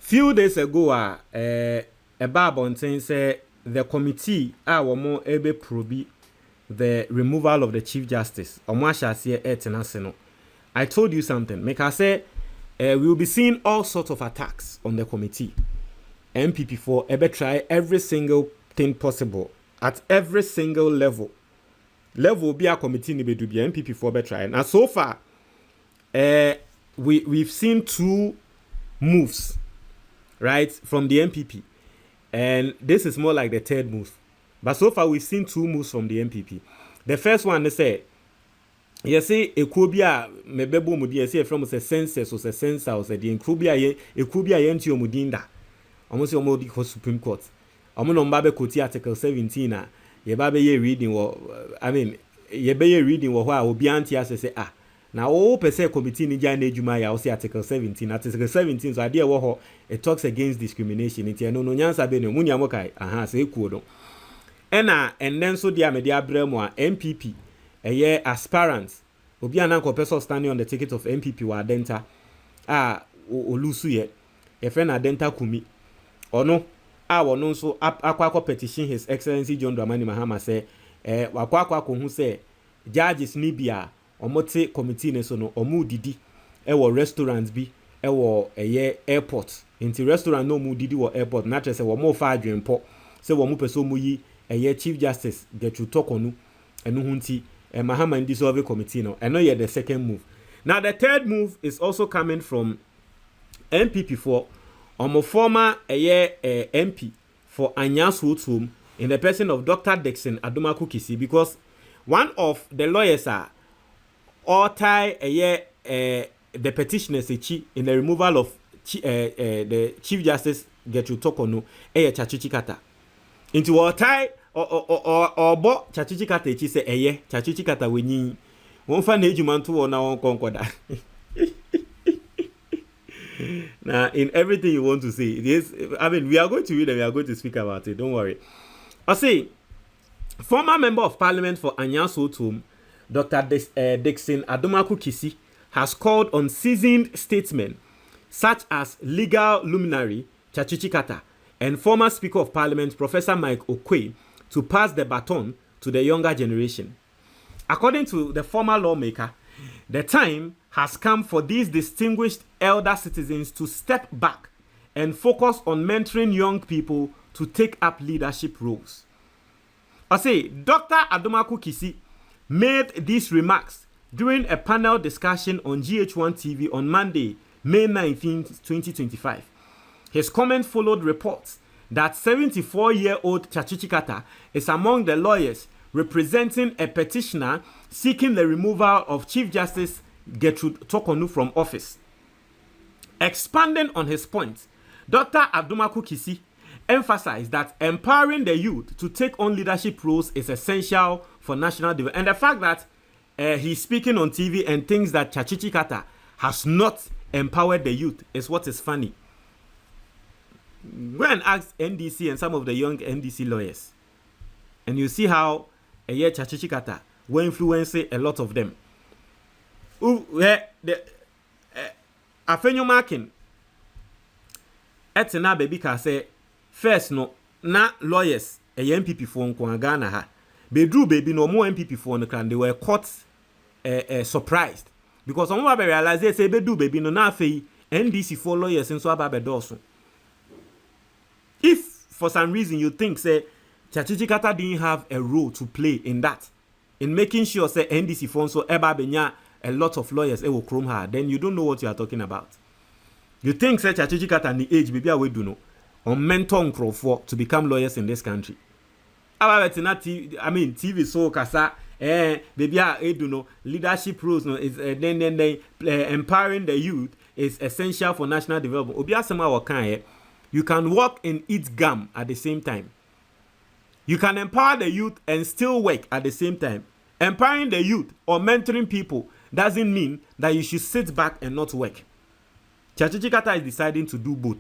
few days ago, a Babontin said the committee are more able probe the removal of the Chief Justice. I told you something. Make I say, we will be seeing all sorts of attacks on the committee. NPP for ever try every single thing possible at every single level. Level be a committee ni be do be NPP for ever try. Now so far, we've seen 2 moves, right, from the NPP, and this is more like the 3rd move. But so far we've seen 2 moves from the NPP. The first one they say, you see, it could be a mebebo mudi. Say from a census or a census or the Kubia, it could be a yenti omudinda. Almost your modi for Supreme Court. Omono mbabe koti Article 17. Ye babe ye reading ye be ye reading wo hwa obi anti asese na o pese committee ni ja na ejuma ya o say Article 17. Article 17 so ade wo ho, it talks against discrimination. It no nyansa be no munya mokai say ekuo do. And then so dia media bremo NPP aspirants obi ananko person standing on the ticket of NPP wa Adenta olusu ye friend Adenta Kumi ono wono so akwa petition His Excellency John Dramani Mahama say wakwa ko hu say judges ni bia omote committee ne so no omu didi wo restaurants bi wo airport inti restaurant no mu didi wo airport na tre say wo mo fa adwenpo say wo mu person mu yi Chief Justice get you talk on enu hunti Mahama dissolve committee no. I know you're the second move. Now the 3rd move is also coming from NPP for former MP for Anyasu in the person of Dr. Dixon Adumaku Kisi, because one of the lawyers are all tie the petitioners in the removal of the Chief Justice get you talk on Tsatsu Tsikata into all tie or bo Tsatsu Tsikata echi se Tsatsu Tsikata wenyi won fa na ejuma nto na won konkoda. Now in everything you want to say, this we are going to read and we are going to speak about it, don't worry. I say former member of parliament for Anyasu, Dr. Dixon Adumaku Kisi, has called on seasoned statesmen such as legal luminary Tsatsu Tsikata and former Speaker of Parliament Professor Mike Okwe to pass the baton to the younger generation. According to the former lawmaker, the time has come for these distinguished elder citizens to step back and focus on mentoring young people to take up leadership roles. I say, Dr. Adumaku Kisi made these remarks during a panel discussion on GH1 TV on Monday, May 19, 2025. His comment followed reports that 74-year-old Tsatsu Tsikata is among the lawyers representing a petitioner seeking the removal of Chief Justice Gertrude Tokonu from office. Expanding on his point, Dr. Adumaku Kisi emphasized that empowering the youth to take on leadership roles is essential for national development. And the fact that he's speaking on TV and thinks that Tsatsu Tsikata has not empowered the youth is what is funny. Go and ask NDC and some of the young NDC lawyers, and you see how Tsatsu Tsikata will influence a lot of them. Afenyo marking etena baby ka say first no na lawyers NPP for Ghana ha be drew baby no more NPP for no can they were caught surprised because some of realize they say be do baby no na afei NDC for lawyers nso aba doso. If for some reason you think say Tsatsu Tsikata didn't have a role to play in that, in making sure say NDC for so eba benya a lot of lawyers will chrome her, then you don't know what you are talking about. You think say Tsatsu Tsikata and the age maybe we do know on mentor for to become lawyers in this country. TV so kasa baby I do know leadership roles no is then empowering the youth is essential for national development. Obia sema wakan you can work and eat gum at the same time. You can empower the youth and still work at the same time. Empowering the youth or mentoring people doesn't mean that you should sit back and not work. Tsatsu Tsikata is deciding to do both.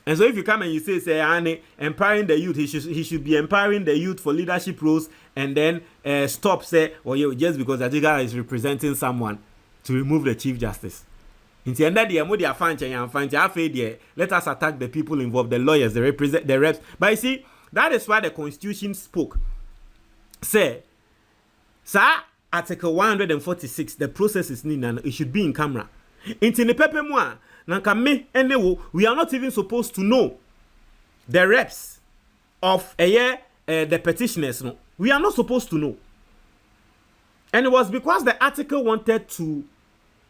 And so if you come and you say Anne, empowering the youth, he should be empowering the youth for leadership roles and then stop just because Tsatsu Tsikata is representing someone to remove the Chief Justice. In the end of the year, let us attack the people involved, the lawyers, the reps. But you see, that is why the Constitution spoke. Say, sir, Article 146, the process is needed and it should be in camera. In the paper, we are not even supposed to know the reps of the petitioners. No, we are not supposed to know. And it was because the article wanted to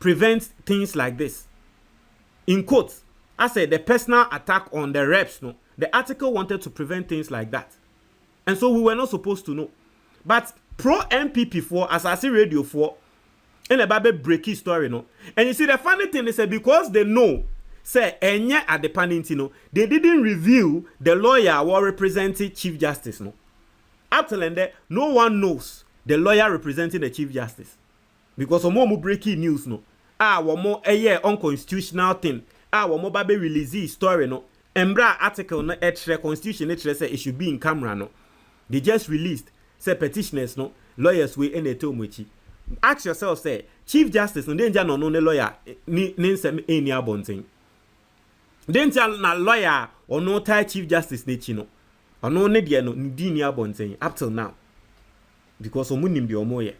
prevent things like this. In quotes, I said the personal attack on the reps. No, the article wanted to prevent things like that, and so we were not supposed to know. But pro NPP for Asasi Radio for and a baby breaky story, no. And you see the funny thing is that because they know, say enye at the panity, no, they didn't review the lawyer or representing Chief Justice, no. Up till then, no one knows the lawyer representing the Chief Justice. Because more breaking news, no. One more unconstitutional thing. One more baby release story, no. Embra article no extra constitution say it should be in camera, no. They just released say petitioners, no, lawyers we in the tomuchi. Ask yourself, say Chief Justice no danger no lawyer ni nsem eni abonten. Danger na lawyer or no tie Chief Justice ne chi no. Ono ne de no ni di ni abonten up till now. Because omunim de omo ye.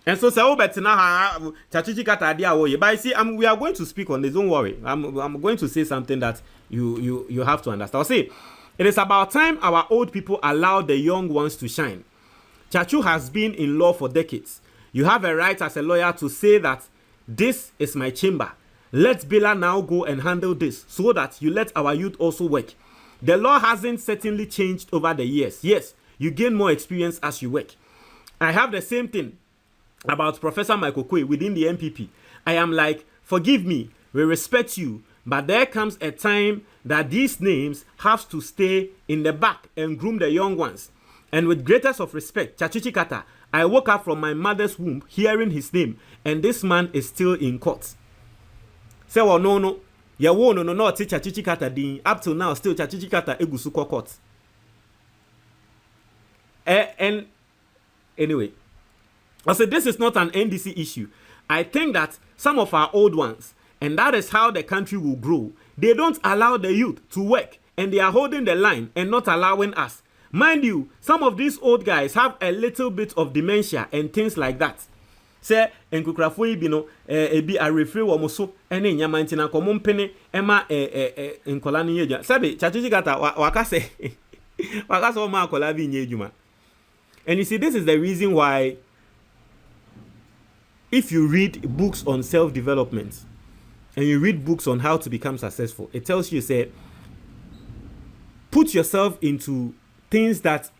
And so say obetina ha Tsatsu Tsikata dia wo ye. But see, we are going to speak on this. Don't worry. I'm going to say something that you have to understand. I'll say it is about time our old people allow the young ones to shine. Tsatsu has been in law for decades. You have a right as a lawyer to say that this is my chamber. Let Bila now go and handle this so that you let our youth also work. The law hasn't certainly changed over the years. Yes, you gain more experience as you work. I have the same thing about Professor Michael Kwe within the NPP. I am like, forgive me, we respect you, but there comes a time that these names have to stay in the back and groom the young ones. And with greatest of respect, Tsatsu Tsikata, I woke up from my mother's womb hearing his name, and this man is still in court. Say, well, no, ya wo no Tsatsu Tsikata din up till now still Tsatsu Tsikata egusu court. And anyway, I said this is not an NDC issue. I think that some of our old ones, and that is how the country will grow. They don't allow the youth to work, and they are holding the line and not allowing us. Mind you, some of these old guys have a little bit of dementia and things like that. Say, enkukrafo yi bi no, ebi a referee wo so ene nyama ntina komo mpene ema enkola ne yedwa. Sabe, Tsatsu Tsikata waka se o ma akola bi nye edwuma. And you see, this is the reason why if you read books on self-development and you read books on how to become successful, it tells you, say, put yourself into things that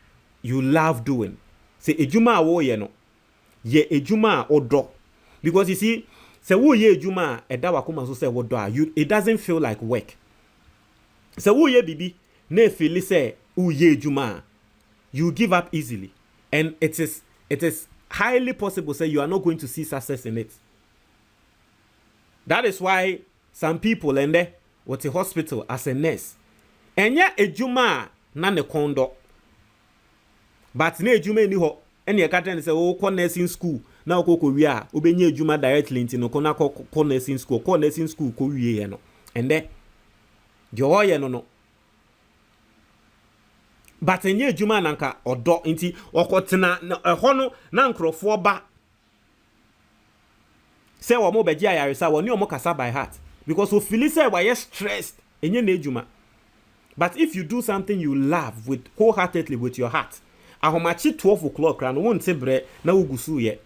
you love doing. Say, ejuma awo ye no. Ye ejuma odo. Because you see, say, wo ye ejuma eda wakoma so say wodo a, it doesn't feel like work. Say, wo ye bibi, ne feel say, wo ye ejuma, you give up easily. And it is highly possible, say, you are not going to see success in it. That is why some people in there at a hospital as a nurse. And ya ejuma na ne kondo. But ne ejuma ni ho. And ya katen say, oh, ko nursing school. Na ko wiya, obenye ejuma directly into no kona ko nursing school. Ko nursing school ko wiye no. And there, the no. But enye ejuma nanka odo inti okotena hono na nkrofo ba say wo mo beji ayaresa wo ni omo kasa by heart because o feel say we are stressed enye na ejuma. But if you do something you love with wholeheartedly with your heart, ahomachi 12 o'clock ran won tebre na ugusu ye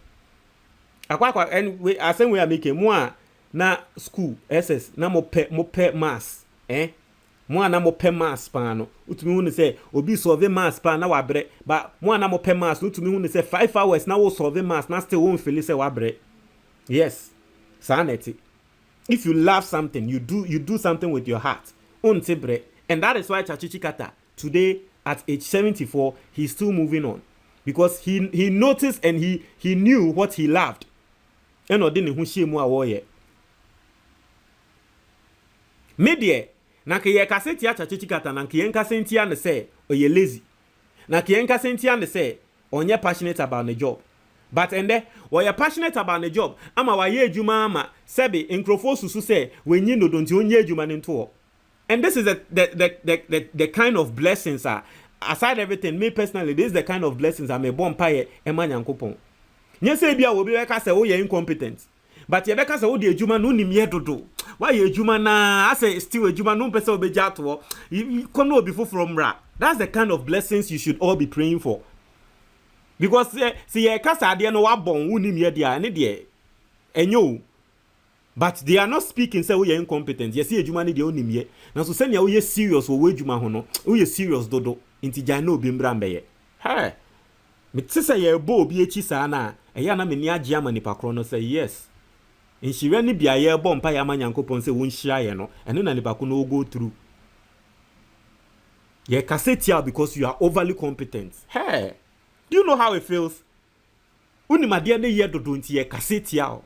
akwa and we asem we make mu a na school ss na mo pe mass mo ana mo pe mass pa no utumi hu ne say obi solve mass pa na wabre ba mo ana mo pe mass utumi hu ne say 5 hours na wo solve mass na still won feel say wabre. Yes, sanity. If you love something, you do something with your heart. And that is why Tsatsu Tsikata today at age 74 he's still moving on because he noticed and he knew what he loved. And odini hu shemu awoye. Media na ke ye kaseti ya Tsatsu Tsikata na ke ye nkasenti ya ne say oye lazy. Na ke ye nkasenti ya ne say onye passionate about the job. But and there, we are passionate about the job. Ama wa ye juma ama sebi inkrofo susu say when you know don't you ye juma into. And this is the kind of blessings are aside everything. Me personally, this is the kind of blessings I'm a born pie ema nyankopon. Nye say bia obi beka say wo ye incompetent. But ye beka say wo de juma no nim ye dodo. Why ye juma na ase still juma no pese obeja to. You come no be from ra. That's the kind of blessings you should all be praying for. Because see ye kasa de no wa bon unim ye dia ne de enyo. But they are not speaking say we are incompetent. Yes, ejuma ne de onim ye. Na so say ne we serious wo ejuma ho no. We serious dodo. Inti jan no bi mbra mbeye. Hey. Me tse ye bo obi echi sa na. Eya na me ni age ama nipa kro no say yes. Inshire ne bia ye bo mpa ya manyankopon say won hira ye no. Eno na nipa ko no go through. Ye cassette because you are overly competent. Hey. Do you know how it feels? Unimade ne ye dodo nti ye cassette ya.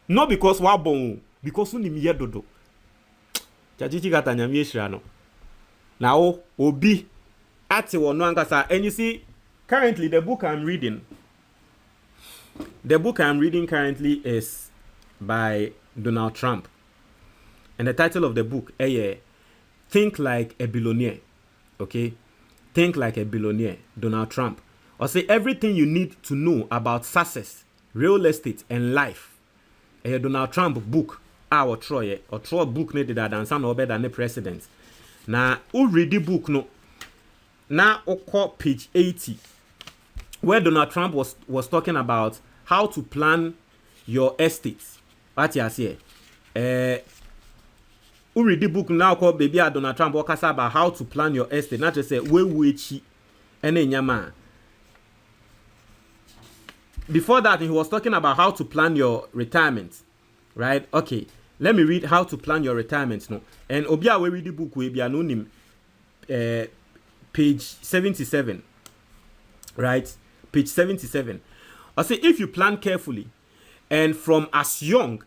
Not because wa bon, because unim ye dodo. Tsatsu Tsikata nyame hira no. Na obi ate wono ankasa. And you see, currently the book I'm reading currently is by Donald Trump. And the title of the book is Think Like a Billionaire. Okay? Think Like a Billionaire, Donald Trump. Or say everything you need to know about success, real estate, and life. A Donald Trump book. Or Troy book ne did that and some better than the president. Now, who read the book no? Now, page 80, where Donald Trump was talking about how to plan your estates. What you say? Who read the book now called Baby Donald Trump walks about how to plan your estate. Not just say we and nyama. Before that, he was talking about how to plan your retirement. Right? Okay. Let me read how to plan your retirement. No. And Obia we read the book we be anonym. Page 77. Right? Page 77. I say if you plan carefully and from as young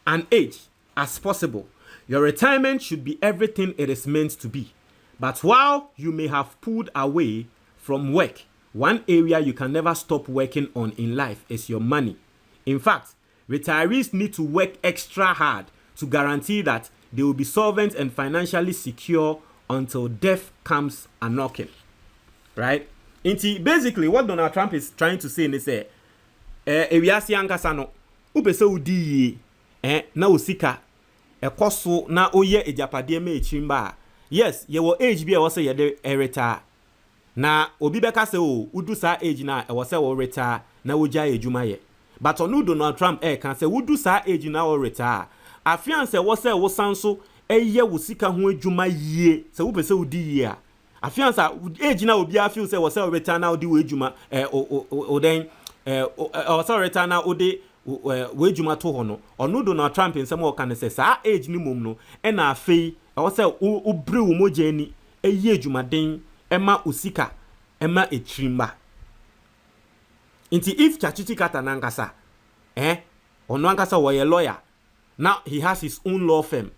an age as possible, your retirement should be everything it is meant to be. But while you may have pulled away from work, one area you can never stop working on in life is your money. In fact, retirees need to work extra hard to guarantee that they will be solvent and financially secure until death comes a-knocking. Right? Basically, what Donald Trump is trying to say is ewiase ankasa no ubese udi na osika ekoso na oye ejapade ma echimba. Yes, ye wo age bi e wo say ye de retire. Na obi beka say o udu sa age na e wo say wo retire na wo gya ejuma ye. But onu Donald Trump can say udu sa age na wo retire. Afian say wo sanso eye wo sika ho ejuma yie. Say wo be say udi yie a. Afian say age na obi afio say wo say retire na odi wo ejuma den say retire na odi wo ejuma to ho no. Onu Donald Trump nsem wo kan say sa age ni mom no e na afei wo say wo bre wo moja ni eye ejuma den ema osika ema etrimba. Inti if Tsatsu Tsikata nankasa ono ankasa wo ye lawyer. Now he has his own law firm.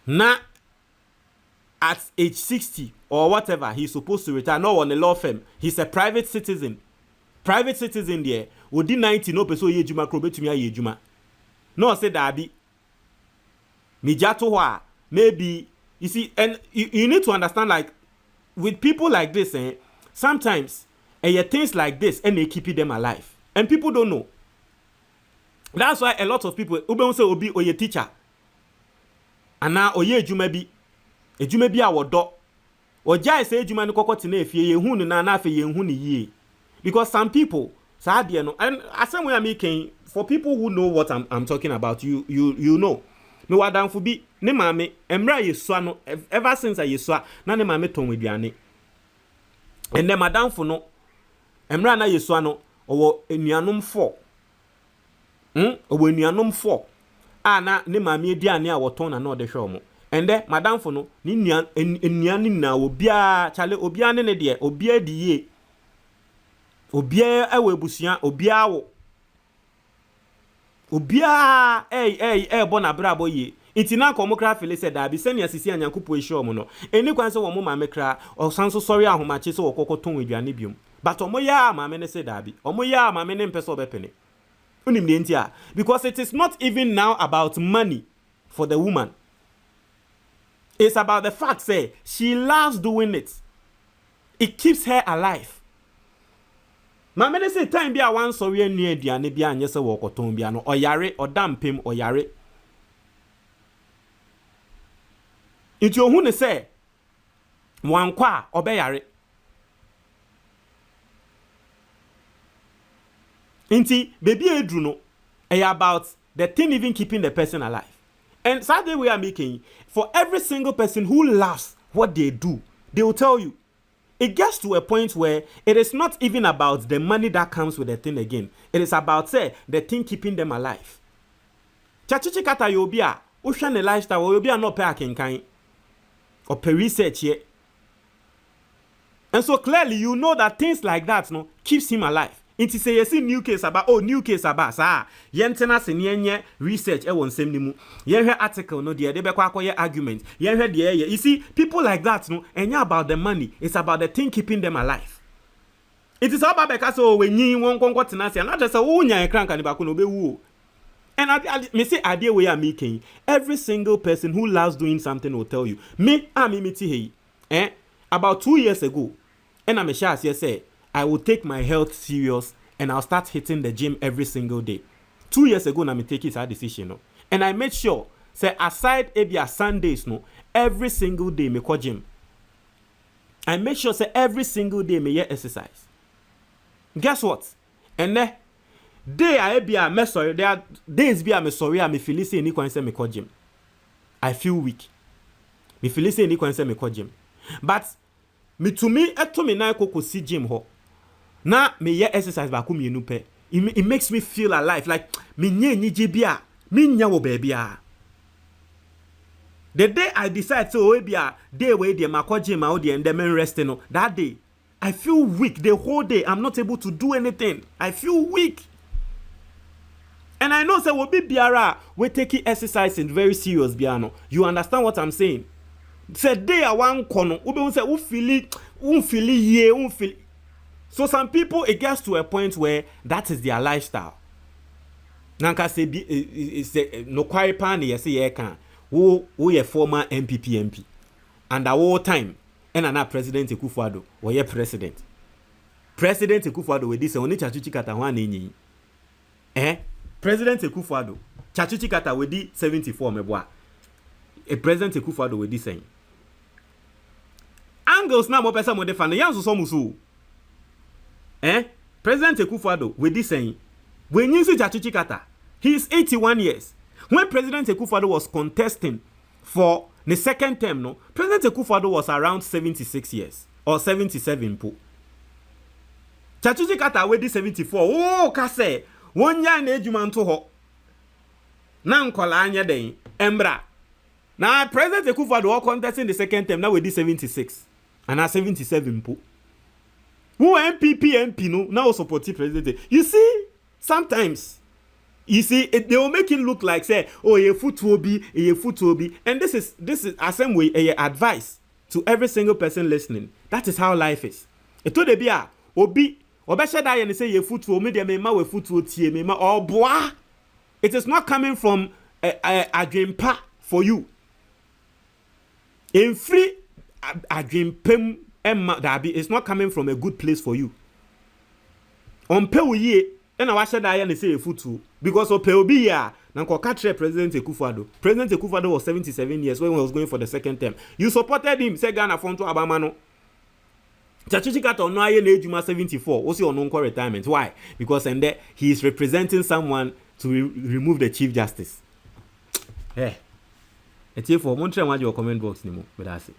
Now at age 60 or whatever he's supposed to retire. No on a law firm. He's a private citizen. Private citizen there. Odi 90 no peso ye juma kro betumi aye juma. No say dabi. Mijato wa maybe you see, and you need to understand, like with people like this, sometimes things like this and they keep them alive. And people don't know. That's why a lot of people ube say obi oye teacher. And now oye ejuma bi awodo. Oja say ejuma ni kokoti na efie ye hu ni na afi ye hu ni yie. Because some people sadie no, and as some way I'm making for people who know what I'm talking about, you know. Me wadanfo bi ne maame emra yesua no ever since yesua na ne maame ton aduane. Enne madanfo no emra na yesua no owo enuanom 4. Owo enuanom 4. Na ne maame aduane a woton na ode hwe omo. Ende madanfo no ni enuane na obia chale obia ne de obia diye. Obia ewe busua obia wo. Obia bona brabo ye itina komokra fele said that be send asisi anyankopo ehwe omo no eni kwan se wo mo maame kra o sanso sorry ahomache se wo kokoton aduane biom But omoya mama ne say dabi. Omoya mama ne mpeso bepene. Unim de ntia. Because it is not even now about money for the woman. It's about the fact say she loves doing it. It keeps her alive. Mama ne say time bi a wan sorry enu aduane bi anye se wo koton bi ano oyare odampem oyare. Iti ohun ne say wankwa obeyare. Inti baby edru no about the thing even keeping the person alive. And sadly we are making for every single person who loves what they do, they will tell you it gets to a point where it is not even about the money that comes with the thing again. It is about say the thing keeping them alive. Tsatsu Tsikata yobia uhwa ne lifestyle yobia no pe akenkan or per research here. And so clearly you know that things like that no keeps him alive. It is a new case about new case about yentena se nye research e won sem ni mu yenhwe article no de be kwa akoye argument yenhwe de you see people like that no enya about the money, it's about the thing keeping them alive. It is about because when yin won konko tenase not just wo nya ekran kan ba ko no be wu. And I me say idea we are making, every single person who loves doing something will tell you me miti hey about 2 years ago and I'm sure say I will take my health serious and I'll start hitting the gym every single day. 2 years ago, I take it that decision. No? And I made sure, say aside ebia Sundays, no, every single day me call gym. I make sure say every single day me exercise. Guess what? And then day I ebia me sorry, there are days be me sorry, I me feel say any say me call gym. I feel weak. Me feel say any say me call gym. But me to me eto me na koko si gym ho. Na me ye exercise ba ko mienu pe. It makes me feel alive. Like me nye nyije bia, me nya wo baby a. The day I decide so we bia day we dey makọ gym out there and them resting no, that day I feel weak the whole day. I'm not able to do anything. I feel weak. And I know say we be biara we take exercising very serious biano. You understand what I'm saying? Say day I wan kono, we be say we feel ye. So some people, it gets to a point where that is their lifestyle. Nanka say be no quite pan ye say ye can. Who a former NPP MP. And at all time, and now President Akufo-Addo, or ye president. President Akufo-Addo with this only Tsatsu Tsikata one ni. President Akufo-Addo, Tsatsu Tsikata with the 74 meboa. A President Akufo-Addo with this saying. Angles na mo pesa mo defend yanso so musu. President Akufo-Addo with this saying, when you see Tsatsu Tsikata, he is 81 years. When President Akufo-Addo was contesting for the second term, no, President Akufo-Addo was around 76 years or 77 po. Tsatsu Tsikata with this 74. Oh, kase, 1 year na ejuma nto ho. Na nkola anya den, embra. Now President Akufo-Addo was contesting the second term now with this 76 and now 77 po. Who NPP MP no now supporting president. You see, sometimes you see they will make it look like say, oh, a foot will be, and this is the same way a advice to every single person listening. That is how life is. It told the bia obi obesha die and say a foot will me me ma we foot will tie me ma or boa. It is not coming from a dream pa for you. In free a dream pem. It's not coming from a good place for you. On pay ye, and I watch that and say a foot because of pay obi ya. Nanko catch President Akufo-Addo. President Akufo-Addo was 77 years when he was going for the second term. You supported him, say Ghana Fonto Abamano. Tsatsu Tsikata no aye na ejuma 74. Also on non retirement. Why? Because and there he is representing someone to remove the Chief Justice. Hey. Etiye for Montreal, your comment box ni mo. But that's it.